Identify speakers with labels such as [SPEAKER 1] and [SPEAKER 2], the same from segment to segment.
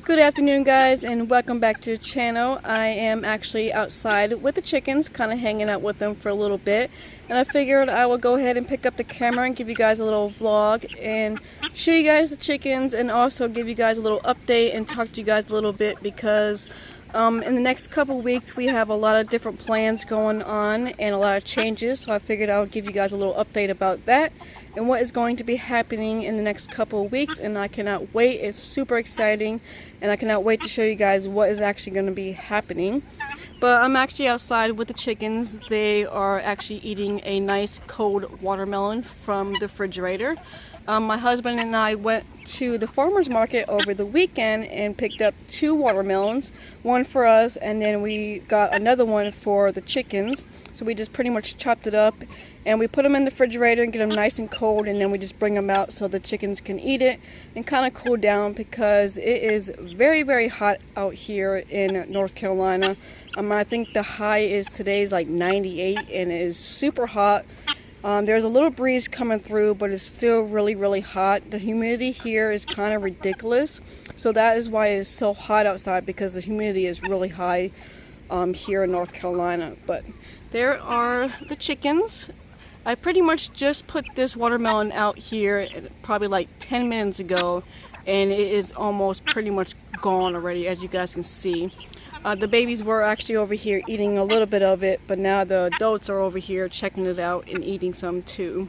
[SPEAKER 1] Good afternoon, guys, and welcome back to the channel. I am actually outside with the chickens, kind of hanging out with them for a little bit, and I figured I will go ahead and pick up the camera and give you guys a little vlog and show you guys the chickens, and also give you guys a little update and talk to you guys a little bit because in the next couple weeks we have a lot of different plans going on and a lot of changes, so I figured I would give you guys a little update about that and what is going to be happening in the next couple of weeks, and I cannot wait. It's super exciting and I cannot wait to show you guys what is actually going to be happening. But I'm actually outside with the chickens. They are actually eating a nice cold watermelon from the refrigerator. My husband and I went to the farmer's market over the weekend and picked up 2 watermelons, one for us and then we got another one for the chickens. So we just pretty much chopped it up and we put them in the refrigerator and get them nice and cold, and then we just bring them out so the chickens can eat it and kind of cool down because it is very, very hot out here in North Carolina. I think the high is today's like 98 and it is super hot. There's a little breeze coming through, but it's still really, really hot. The humidity here is kind of ridiculous. So that is why it's so hot outside, because the humidity is really high here in North Carolina. But there are the chickens. I pretty much just put this watermelon out here probably like 10 minutes ago, and it is almost pretty much gone already, as you guys can see. The babies were actually over here eating a little bit of it, but now the adults are over here checking it out and eating some too.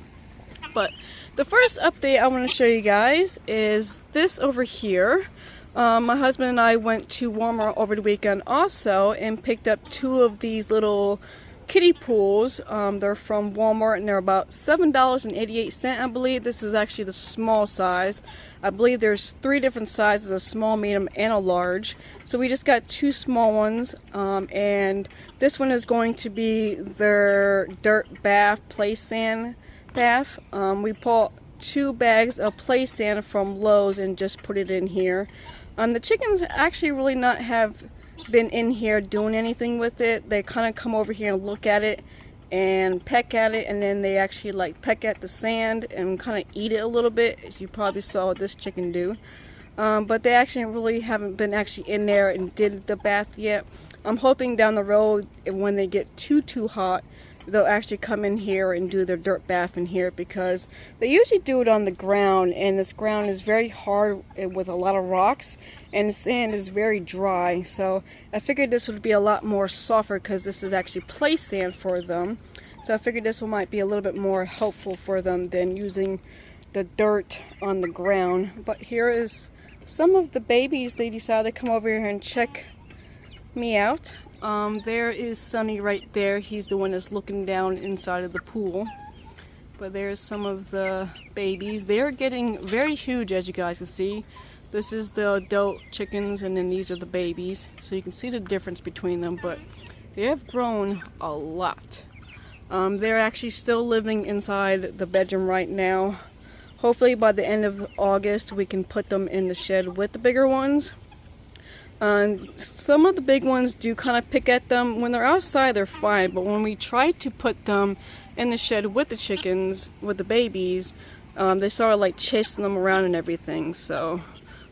[SPEAKER 1] But the first update I want to show you guys is this over here. My husband and I went to Walmart over the weekend also and picked up 2 of these little kiddie pools. They're from Walmart and they're about $7.88, I believe. This is actually the small size. I believe there's 3 different sizes, a small, medium, and a large. So we just got 2 small ones, and this one is going to be their dirt bath, play sand bath. We bought 2 bags of play sand from Lowe's and just put it in here. The chickens actually really not have been in here doing anything with it. They kind of come over here and look at it and peck at it, and then they actually like peck at the sand and kind of eat it a little bit, as you probably saw this chicken do. But they actually really haven't been actually in there and did the bath yet. I'm hoping down the road, when they get too hot, they'll actually come in here and do their dirt bath in here, because they usually do it on the ground, and this ground is very hard with a lot of rocks and the sand is very dry. So I figured this would be a lot more softer because this is actually play sand for them. So I figured this one might be a little bit more helpful for them than using the dirt on the ground. But here is some of the babies. They decided to come over here and check me out. There is Sonny right there. He's the one that's looking down inside of the pool. But there's some of the babies. They're getting very huge, as you guys can see. This is the adult chickens, and then these are the babies. So you can see the difference between them, but they have grown a lot. They're actually still living inside the bedroom right now. Hopefully by the end of August we can put them in the shed with the bigger ones. Some of the big ones do kind of pick at them. When they're outside they're fine, but when we try to put them in the shed with the chickens, with the babies, they sort of like chasing them around and everything. So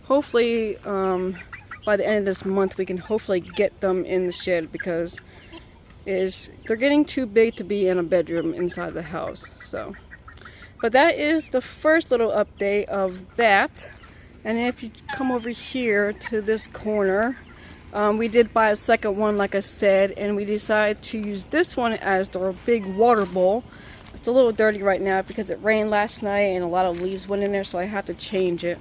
[SPEAKER 1] hopefully by the end of this month we can hopefully get them in the shed, because they're getting too big to be in a bedroom inside the house. So, but that is the first little update of that. And if you come over here to this corner, we did buy a second one, like I said, and we decided to use this one as our big water bowl. It's a little dirty right now because it rained last night and a lot of leaves went in there, so I have to change it.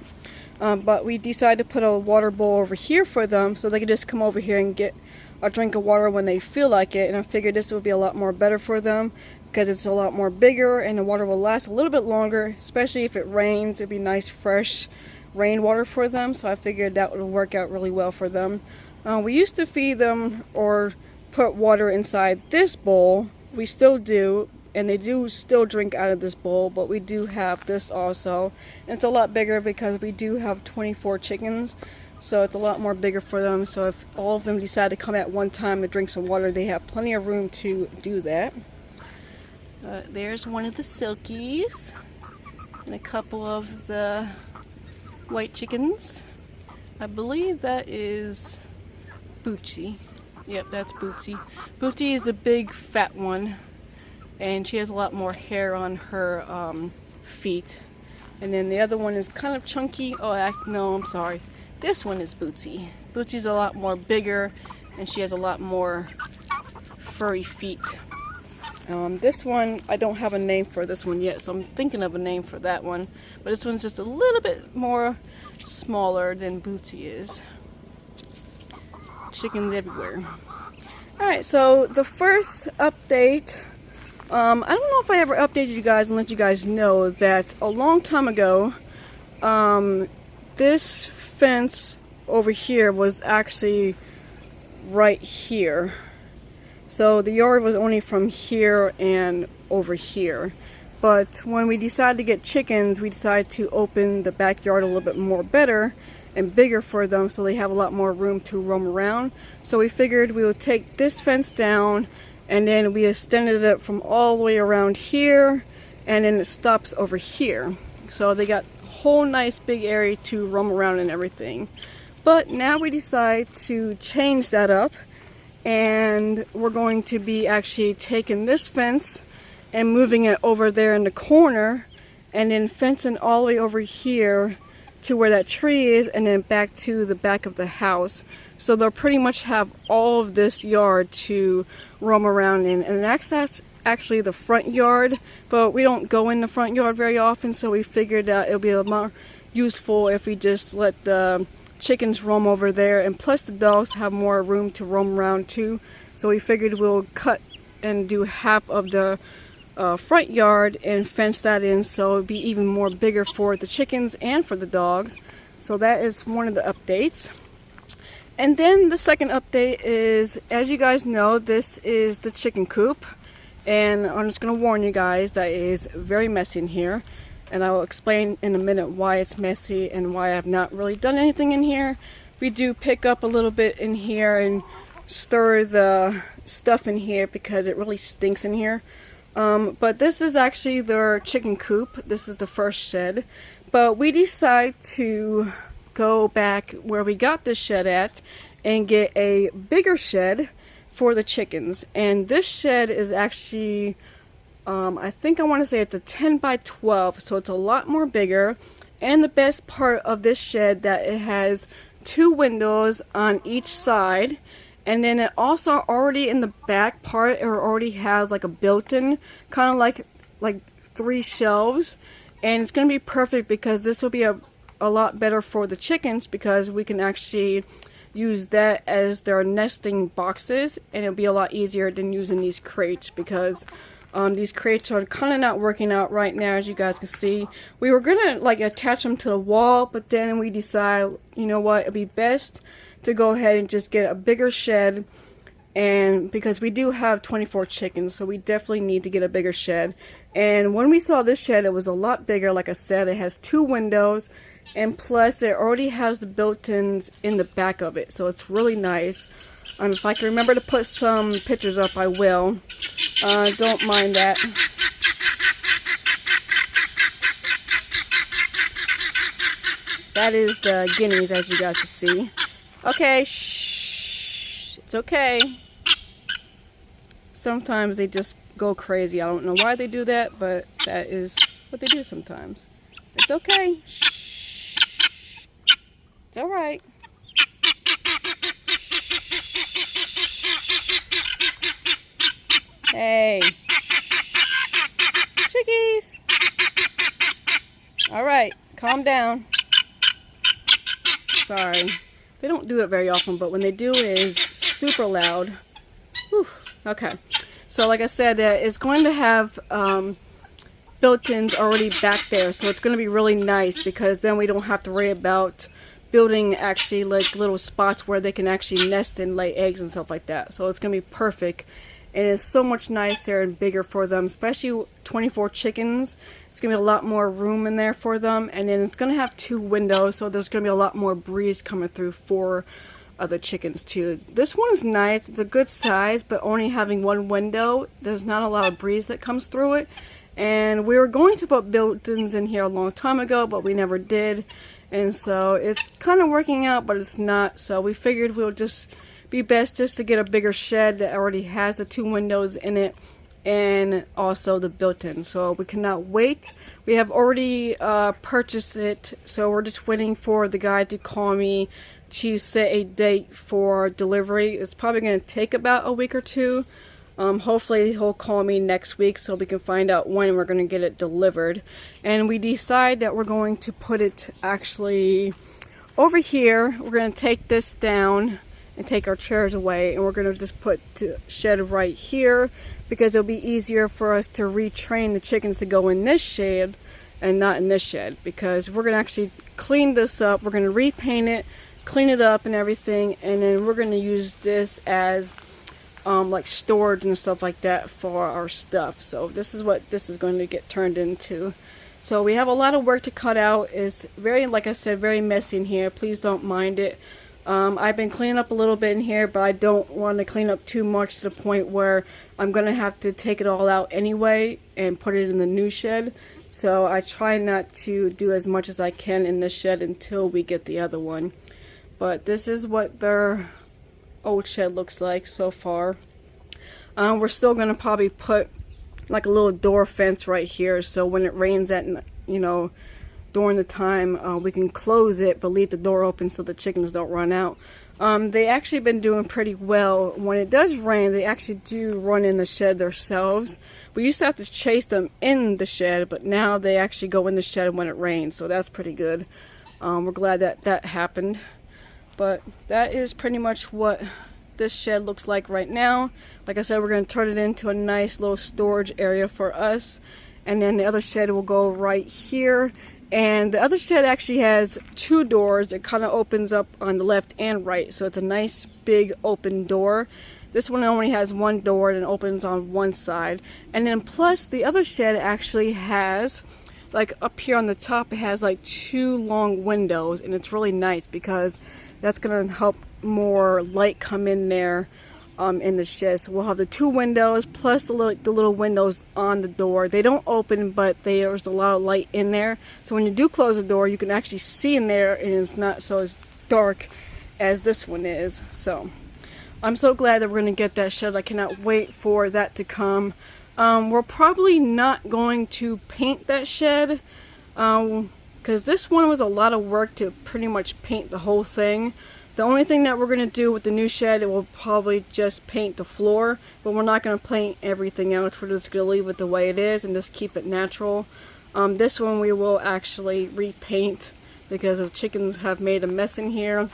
[SPEAKER 1] But we decided to put a water bowl over here for them so they could just come over here and get a drink of water when they feel like it. And I figured this would be a lot more better for them because it's a lot more bigger and the water will last a little bit longer, especially if it rains. It'd be nice, fresh rainwater for them, so I figured that would work out really well for them. We used to feed them or put water inside this bowl. We still do, and they do still drink out of this bowl, but we do have this also. And it's a lot bigger because we do have 24 chickens, so it's a lot more bigger for them. So if all of them decide to come at one time to drink some water, they have plenty of room to do that. There's one of the silkies and a couple of the white chickens. I believe that is Bootsy. Yep, that's Bootsy. Bootsy is the big fat one, and she has a lot more hair on her feet. And then the other one is kind of chunky. Oh, no, I'm sorry. This one is Bootsy. Bootsy's a lot more bigger, and she has a lot more furry feet. This one, I don't have a name for this one yet, so I'm thinking of a name for that one. But this one's just a little bit more smaller than Bootsy is. Chickens everywhere. Alright, so the first update, I don't know if I ever updated you guys and let you guys know that a long time ago, this fence over here was actually right here. So the yard was only from here and over here. But when we decided to get chickens, we decided to open the backyard a little bit more better and bigger for them, so they have a lot more room to roam around. So we figured we would take this fence down, and then we extended it from all the way around here, and then it stops over here. So they got a whole nice big area to roam around and everything. But now we decide to change that up, and we're going to be actually taking this fence and moving it over there in the corner, and then fencing all the way over here to where that tree is, and then back to the back of the house. So they'll pretty much have all of this yard to roam around in. And that's actually the front yard, but we don't go in the front yard very often, so we figured that it'll be a lot more useful if we just let the chickens roam over there, and plus the dogs have more room to roam around too. So we figured we'll cut and do half of the front yard and fence that in, so it'll be even more bigger for the chickens and for the dogs. So that is one of the updates. And then the second update is, as you guys know, this is the chicken coop, and I'm just going to warn you guys that it is very messy in here. And I will explain in a minute why it's messy and why I've not really done anything in here. We do pick up a little bit in here and stir the stuff in here because it really stinks in here. But this is actually their chicken coop. This is the first shed. But we decided to go back where we got this shed at and get a bigger shed for the chickens. And this shed is actually, I think I want to say it's a 10 by 12, so it's a lot more bigger. And the best part of this shed that it has 2 windows on each side, and then it also already in the back part, it already has like a built-in kind of like 3 shelves, and it's going to be perfect because this will be a lot better for the chickens because we can actually use that as their nesting boxes, and it'll be a lot easier than using these crates because these crates are kind of not working out right now, as you guys can see. We were gonna like attach them to the wall, but then we decided, you know what, it'd be best to go ahead and just get a bigger shed, and because we do have 24 chickens, so we definitely need to get a bigger shed. And when we saw this shed, it was a lot bigger. Like I said, it has 2 windows, and plus it already has the built-ins in the back of it, so it's really nice. If I can remember to put some pictures up, I will. Don't mind that. That is the guineas, as you guys can see. Okay, shh. It's okay. Sometimes they just go crazy. I don't know why they do that, but that is what they do sometimes. It's okay. Shh. It's alright. Hey. Chickies. Alright, calm down. Sorry. They don't do it very often, but when they do, it is super loud. Whew. Okay. So like I said, it's going to have built-ins already back there, so it's going to be really nice because then we don't have to worry about building actually like little spots where they can actually nest and lay eggs and stuff like that. So it's going to be perfect. And it's so much nicer and bigger for them, especially 24 chickens. It's going to be a lot more room in there for them. And then it's going to have 2 windows, so there's going to be a lot more breeze coming through for the chickens too. This one is nice. It's a good size, but only having 1 window, there's not a lot of breeze that comes through it. And we were going to put built-ins in here a long time ago, but we never did. And so it's kind of working out, but it's not. So we figured we'll just be best just to get a bigger shed that already has the 2 windows in it and also the built-in. So we cannot wait. We have already purchased it, so we're just waiting for the guy to call me to set a date for delivery. It's probably going to take about a week or 2. Hopefully he'll call me next week so we can find out when we're going to get it delivered. And we decide that we're going to put it actually over here. We're going to take this down and take our chairs away, and we're going to just put the shed right here because it'll be easier for us to retrain the chickens to go in this shed and not in this shed, because we're going to actually clean this up. We're going to repaint it, clean it up and everything, and then we're going to use this as like storage and stuff like that for our stuff. So this is what this is going to get turned into. So we have a lot of work to cut out. It's very, like I said, very messy in here. Please don't mind it. I've been cleaning up a little bit in here, but I don't want to clean up too much to the point where I'm going to have to take it all out anyway and put it in the new shed. So I try not to do as much as I can in this shed until we get the other one. But this is what their old shed looks like so far. We're still going to probably put like a little door fence right here, so when it rains at, you know, during the time, we can close it but leave the door open so the chickens don't run out. They actually been doing pretty well. When it does rain, they actually do run in the shed themselves. We used to have to chase them in the shed, but now they actually go in the shed when it rains, so that's pretty good. We're glad that that happened. But that is pretty much what this shed looks like right now. Like I said, we're going to turn it into a nice little storage area for us, and then the other shed will go right here. And the other shed actually has 2 doors. It kind of opens up on the left and right, so it's a nice big open door. This one only has 1 door and it opens on one side. And then plus the other shed actually has, like up here on the top, it has like 2 long windows, and it's really nice because that's going to help more light come in there in the shed. So we'll have the 2 windows plus the little windows on the door. They don't open, but there's a lot of light in there. So when you do close the door, you can actually see in there, and it's not so as dark as this one is. So I'm so glad that we're going to get that shed. I cannot wait for that to come. We're probably not going to paint that shed because this one was a lot of work to pretty much paint the whole thing. The only thing that we're going to do with the new shed, it will probably just paint the floor, but we're not going to paint everything else. We're just going to leave it the way it is and just keep it natural. This one we will actually repaint because the chickens have made a mess in here.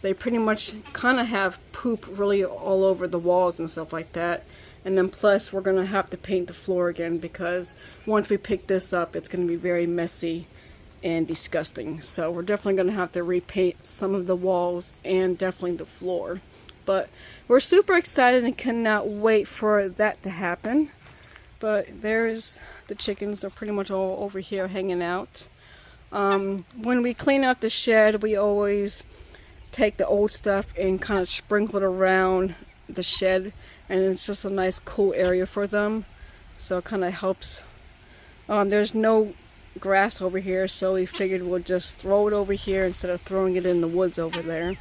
[SPEAKER 1] They pretty much kind of have poop really all over the walls and stuff like that. And then plus we're going to have to paint the floor again because once we pick this up, it's going to be very messy and disgusting. So we're definitely going to have to repaint some of the walls and definitely the floor. But we're super excited and cannot wait for that to happen. But there's the chickens. They're pretty much all over here hanging out. When we clean out the shed, we always take the old stuff and kind of sprinkle it around the shed, and it's just a nice cool area for them. So it kind of helps. There's no grass over here, so we figured we'll just throw it over here instead of throwing it in the woods over there.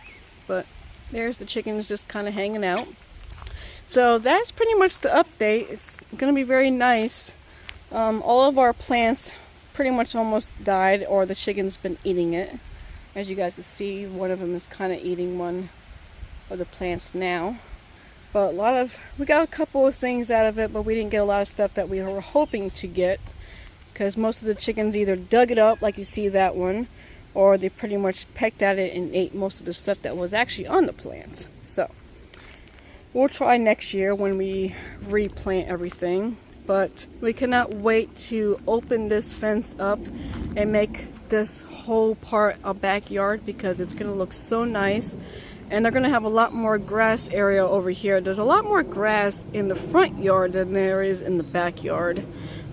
[SPEAKER 1] But there's the chickens just kind of hanging out. So that's pretty much the update. It's gonna be very nice. All of our plants pretty much almost died, or the chicken's been eating it. As you guys can see, one of them is kind of eating one of the plants now. But we got a couple of things out of it, but we didn't get a lot of stuff that we were hoping to get, because most of the chickens either dug it up, like you see that one, or they pretty much pecked at it and ate most of the stuff that was actually on the plants. So we'll try next year when we replant everything. But we cannot wait to open this fence up and make this whole part a backyard, because it's going to look so nice. And they're going to have a lot more grass area over here. There's a lot more grass in the front yard than there is in the backyard.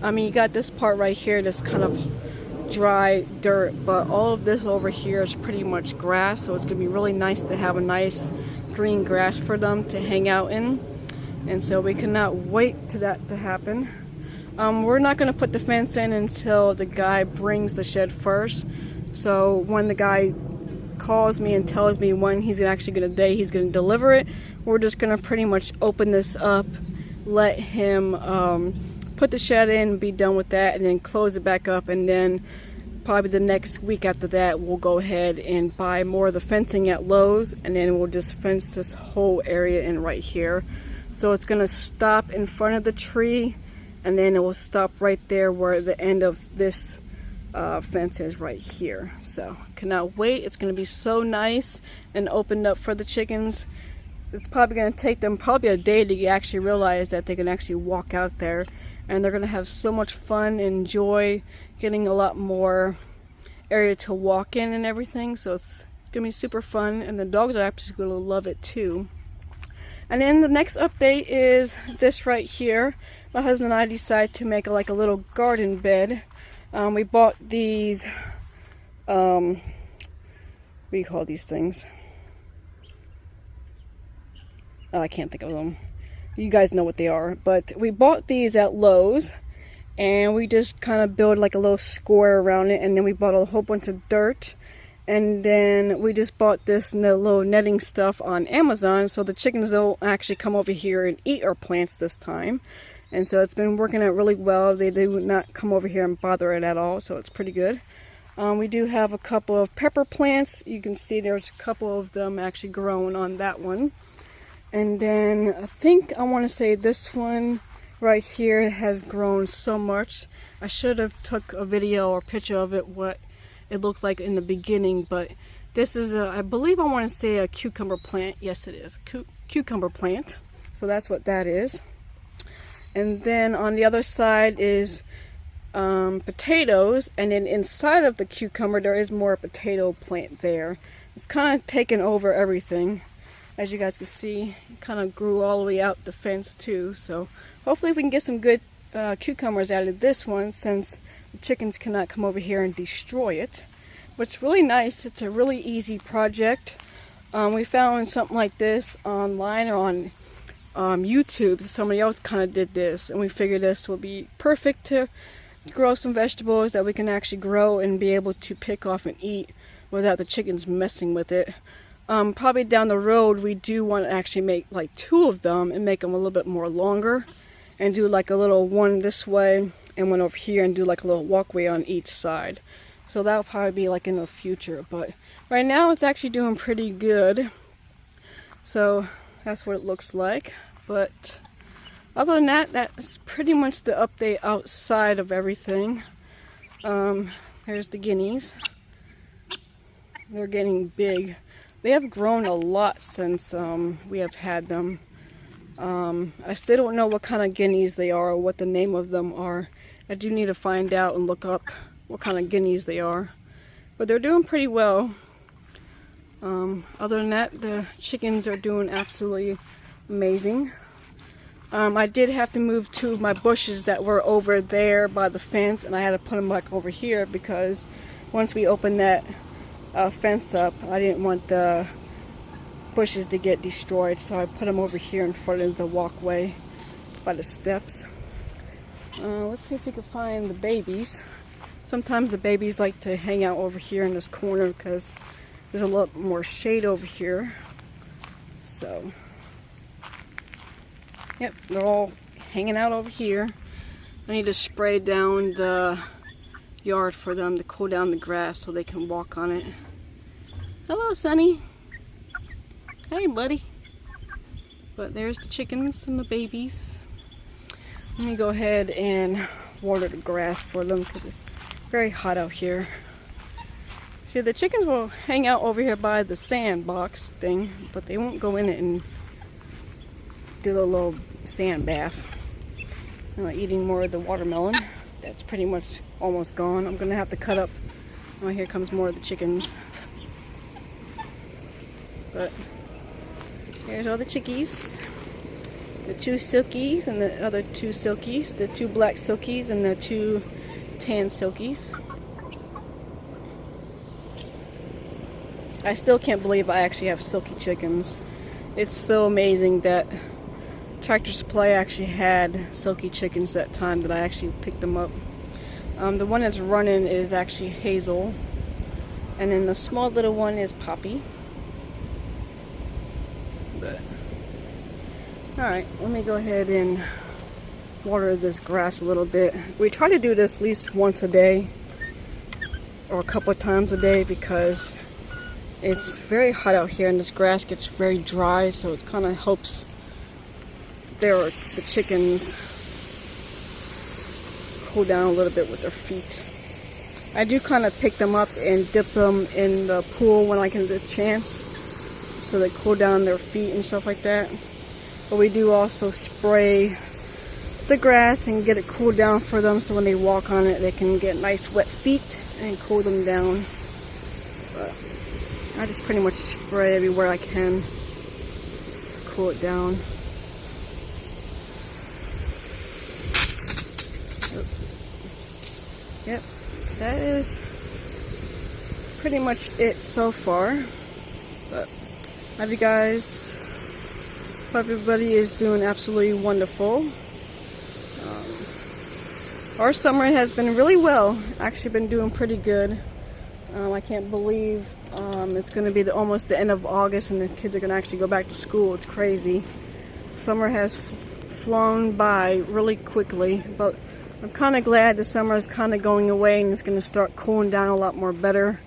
[SPEAKER 1] I mean, you got this part right here that's kind of dry dirt, but all of this over here is pretty much grass. So it's going to be really nice to have a nice green grass for them to hang out in. And so we cannot wait for that to happen. We're not going to put the fence in until the guy brings the shed first. So when the guy calls me and tells me when he's actually going to deliver it, we're just going to pretty much open this up, let him put the shed in, be done with that, and then close it back up. And then probably the next week after that, we'll go ahead and buy more of the fencing at Lowe's, and then we'll just fence this whole area in right here. So it's going to stop in front of the tree, and then it will stop right there where the end of this fence is right here. So cannot wait. It's going to be so nice and opened up for the chickens. It's probably going to take them probably a day to actually realize that they can actually walk out there, and they're going to have so much fun and enjoy getting a lot more area to walk in and everything. So it's going to be super fun, and the dogs are absolutely going to love it too. And then the next update is this right here. My husband and I decided to make like a little garden bed. We bought these, what do you call these things? Oh, I can't think of them. You guys know what they are. But we bought these at Lowe's, and we just kind of built like a little square around it, and then we bought a whole bunch of dirt. And then we just bought this little netting stuff on Amazon, so the chickens don't actually come over here and eat our plants this time. And so it's been working out really well. They do not come over here and bother it at all, so it's pretty good. We do have a couple of pepper plants. You can see there's a couple of them actually growing on that one. And then I want to say this one right here has grown so much. I should have took a video or picture of it, what it looked like in the beginning, but this is I believe I want to say a cucumber plant. Yes, it is cucumber plant. So that's what that is. And then on the other side is potatoes, and then inside of the cucumber there is more potato plant there. It's kind of taken over everything. As you guys can see, it kind of grew all the way out the fence too. So hopefully we can get some good cucumbers out of this one, since the chickens cannot come over here and destroy it. But it's really nice. It's a really easy project. We found something like this online or on YouTube. Somebody else kind of did this, and we figured this would be perfect to grow some vegetables that we can actually grow and be able to pick off and eat without the chickens messing with it. Probably down the road we do want to actually make like 2 of them and make them a little bit more longer, and do like a little one this way and one over here, and do like a little walkway on each side. So that'll probably be like in the future, but right now it's actually doing pretty good. So that's what it looks like. But other than that, that's pretty much the update outside of everything. There's the guineas. They're getting big. They have grown a lot since we have had them. I still don't know what kind of guineas they are or what the name of them are. I do need to find out and look up what kind of guineas they are. But they're doing pretty well. Other than that, the chickens are doing absolutely amazing. I did have to move 2 of my bushes that were over there by the fence, and I had to put them back over here because once we opened that fence up, I didn't want the bushes to get destroyed, so I put them over here in front of the walkway by the steps. Let's see if we can find the babies. Sometimes the babies like to hang out over here in this corner because there's a lot more shade over here. So yep, they're all hanging out over here. I need to spray down the yard for them to cool down the grass so they can walk on it. Hello, Sonny. Hey, buddy. But there's the chickens and the babies. Let me go ahead and water the grass for them because it's very hot out here. See, the chickens will hang out over here by the sandbox thing, but they won't go in it and do a little sand bath. Eating more of the watermelon. That's pretty much almost gone. I'm gonna have to cut up. Oh, here comes more of the chickens. But here's all the chickies. The 2 silkies and the other 2 silkies. The 2 black silkies and the 2 tan silkies. I still can't believe I actually have silky chickens. It's so amazing that Tractor Supply actually had silky chickens that time that I actually picked them up. The one that's running is actually Hazel. And then the small little one is Poppy. But alright, let me go ahead and water this grass a little bit. We try to do this at least once a day or a couple of times a day because it's very hot out here and this grass gets very dry, so it kind of helps the chickens cool down a little bit with their feet. I do kind of pick them up and dip them in the pool when I can get a chance, so they cool down their feet and stuff like that. But we do also spray the grass and get it cooled down for them, so when they walk on it they can get nice wet feet and cool them down. But I just pretty much spray everywhere I can to cool it down. Yep, that is pretty much it so far. But love you guys. Hope everybody is doing absolutely wonderful. Our summer has been really well. Actually been doing pretty good. I can't believe it's going to be almost the end of August and the kids are going to actually go back to school. It's crazy. Summer has flown by really quickly, but I'm kind of glad the summer is kind of going away and it's going to start cooling down a lot more better,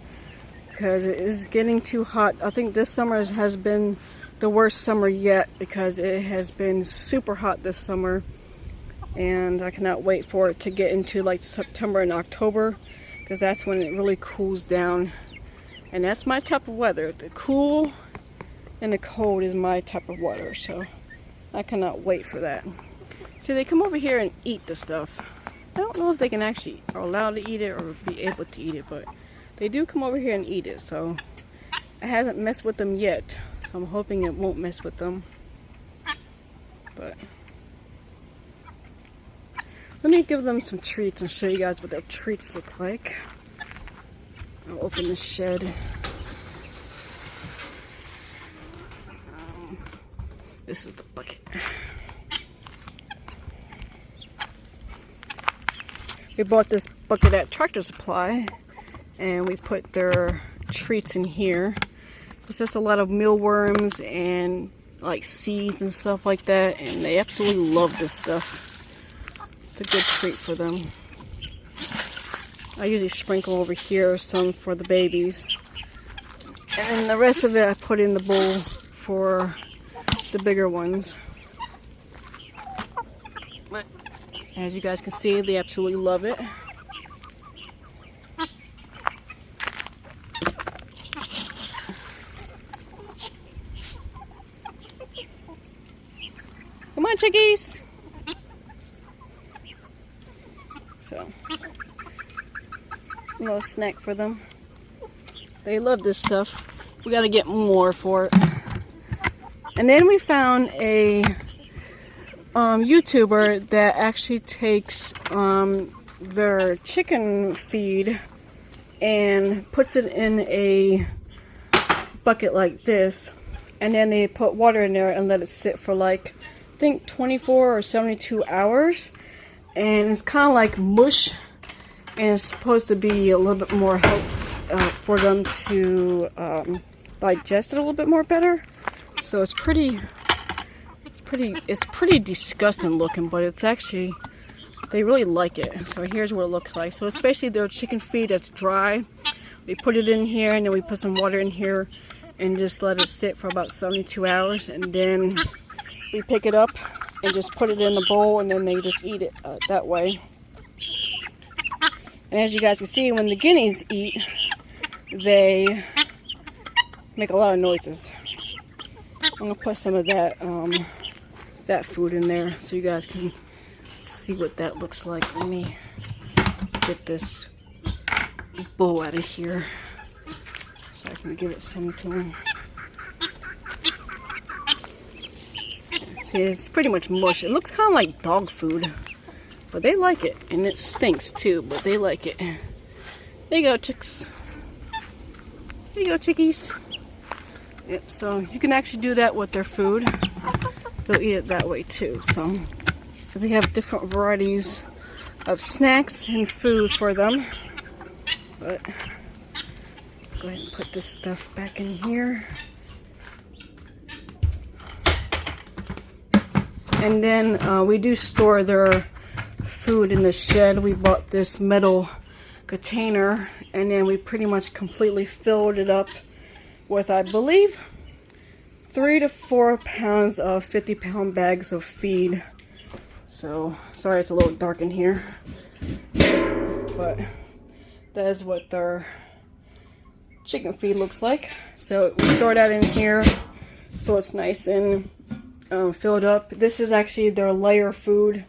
[SPEAKER 1] because it is getting too hot. I think this summer has been the worst summer yet, because it has been super hot this summer, and I cannot wait for it to get into like September and October, because that's when it really cools down. And that's my type of weather. The cool and the cold is my type of weather, so I cannot wait for that. See, they come over here and eat the stuff. I don't know if they can actually are allowed to eat it or be able to eat it, but they do come over here and eat it, so it hasn't messed with them yet. So I'm hoping it won't mess with them. But let me give them some treats and show you guys what their treats look like. I'll open the shed. This is the bucket. We bought this bucket at Tractor Supply, and we put their treats in here. It's just a lot of mealworms and like seeds and stuff like that, and they absolutely love this stuff. It's a good treat for them. I usually sprinkle over here some for the babies, and the rest of it I put in the bowl for the bigger ones. But as you guys can see, they absolutely love it. Come on, chickies! So, a little snack for them. They love this stuff. We gotta get more for it. And then we found a YouTuber that actually takes their chicken feed and puts it in a bucket like this, and then they put water in there and let it sit for like, I think 24 or 72 hours, and it's kind of like mush, and it's supposed to be a little bit more help for them to digest it a little bit more better. So it's pretty disgusting looking, but it's actually, they really like it. So here's what it looks like. So it's basically their chicken feed that's dry. We put it in here, and then we put some water in here and just let it sit for about 72 hours, and then we pick it up and just put it in the bowl, and then they just eat it that way. And as you guys can see, when the guineas eat, they make a lot of noises. I'm gonna put some of that that food in there so you guys can see what that looks like. Let me get this bowl out of here so I can give it some to them. See, it's pretty much mush. It looks kind of like dog food, but they like it, and it stinks too, but they like it. There you go, chicks. There you go, chickies. Yep, so you can actually do that with their food. They'll eat it that way too. So they have different varieties of snacks and food for them. But Go ahead and put this stuff back in here. And then we do store their food in the shed. We bought this metal container, and then we pretty much completely filled it up with, I believe, 3 to 4 pounds of 50-pound bags of feed. So, sorry it's a little dark in here, but that is what their chicken feed looks like. So we store that in here so it's nice and filled up. This is actually their layer food.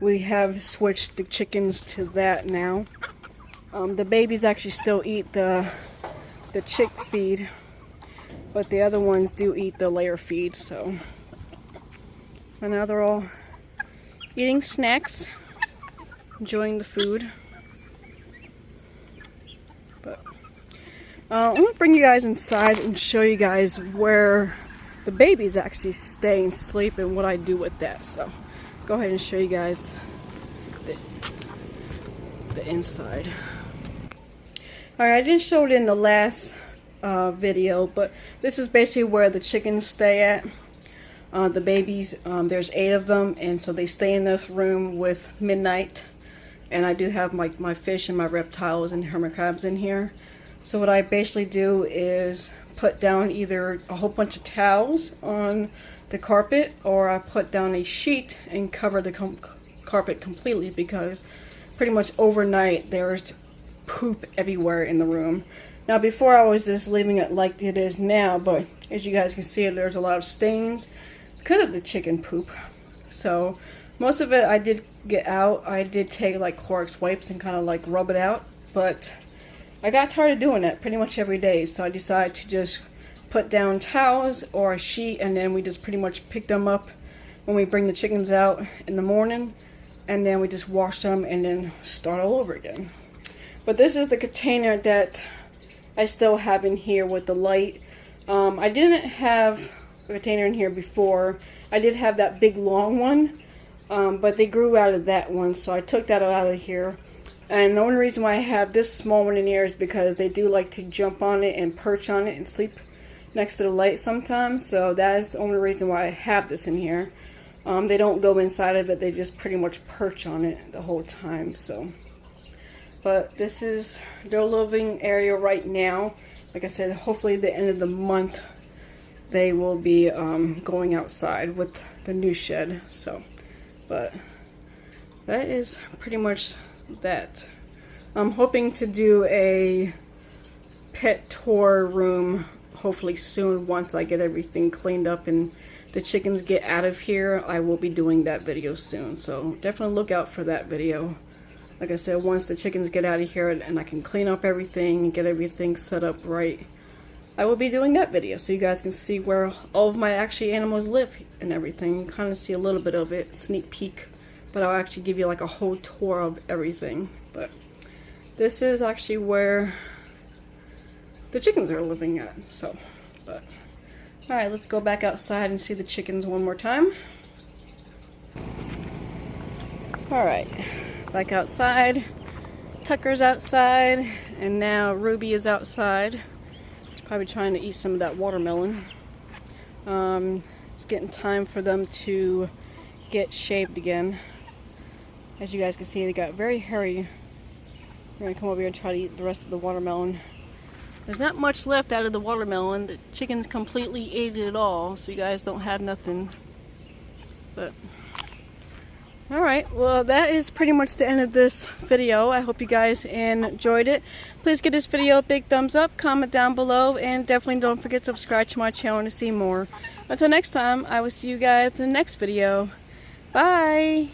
[SPEAKER 1] We have switched the chickens to that now. The babies actually still eat the chick feed, but the other ones do eat the layer feed. So, and now they're all eating snacks, enjoying the food. But I'm gonna bring you guys inside and show you guys where the babies actually stay and sleep and what I do with that. So, go ahead and show you guys the inside. Alright, I didn't show it in the last video, but this is basically where the chickens stay at. The babies, there's 8 of them, and so they stay in this room with Midnight. And I do have my fish and my reptiles and hermit crabs in here. So what I basically do is put down either a whole bunch of towels on the carpet, or I put down a sheet and cover the carpet completely, because pretty much overnight there's poop everywhere in the room. Now before I was just leaving it like it is now, but as you guys can see, there's a lot of stains because of the chicken poop. So most of it I did get out. I did take like Clorox wipes and kind of like rub it out, but I got tired of doing that pretty much every day, so I decided to just put down towels or a sheet, and then we just pretty much pick them up when we bring the chickens out in the morning, and then we just wash them and then start all over again. But this is the container that I still have in here with the light. I didn't have a container in here before. I did have that big long one, but they grew out of that one, so I took that out of here. And the only reason why I have this small one in here is because they do like to jump on it and perch on it and sleep next to the light sometimes. So that is the only reason why I have this in here. They don't go inside of it, they just pretty much perch on it the whole time. So, but this is their living area right now. Like I said, hopefully the end of the month they will be going outside with the new shed. So, but that is pretty much that. I'm hoping to do a pet tour room hopefully soon once I get everything cleaned up and the chickens get out of here. I will be doing that video soon, so definitely look out for that video. Like I said, once the chickens get out of here and I can clean up everything and get everything set up right, I will be doing that video so you guys can see where all of my actually animals live and everything. Kind of see a little bit of it, sneak peek, but I'll actually give you like a whole tour of everything. But this is actually where the chickens are living at. So, but alright, let's go back outside and see the chickens one more time. Alright, back outside. Tucker's outside, and now Ruby is outside. She's probably trying to eat some of that watermelon. It's getting time for them to get shaved again. As you guys can see, they got very hairy. We're gonna come over here and try to eat the rest of the watermelon. There's not much left out of the watermelon. The chickens completely ate it all, so you guys don't have nothing. But alright, well that is pretty much the end of this video. I hope you guys enjoyed it. Please give this video a big thumbs up, comment down below, and definitely don't forget to subscribe to my channel to see more. Until next time, I will see you guys in the next video. Bye!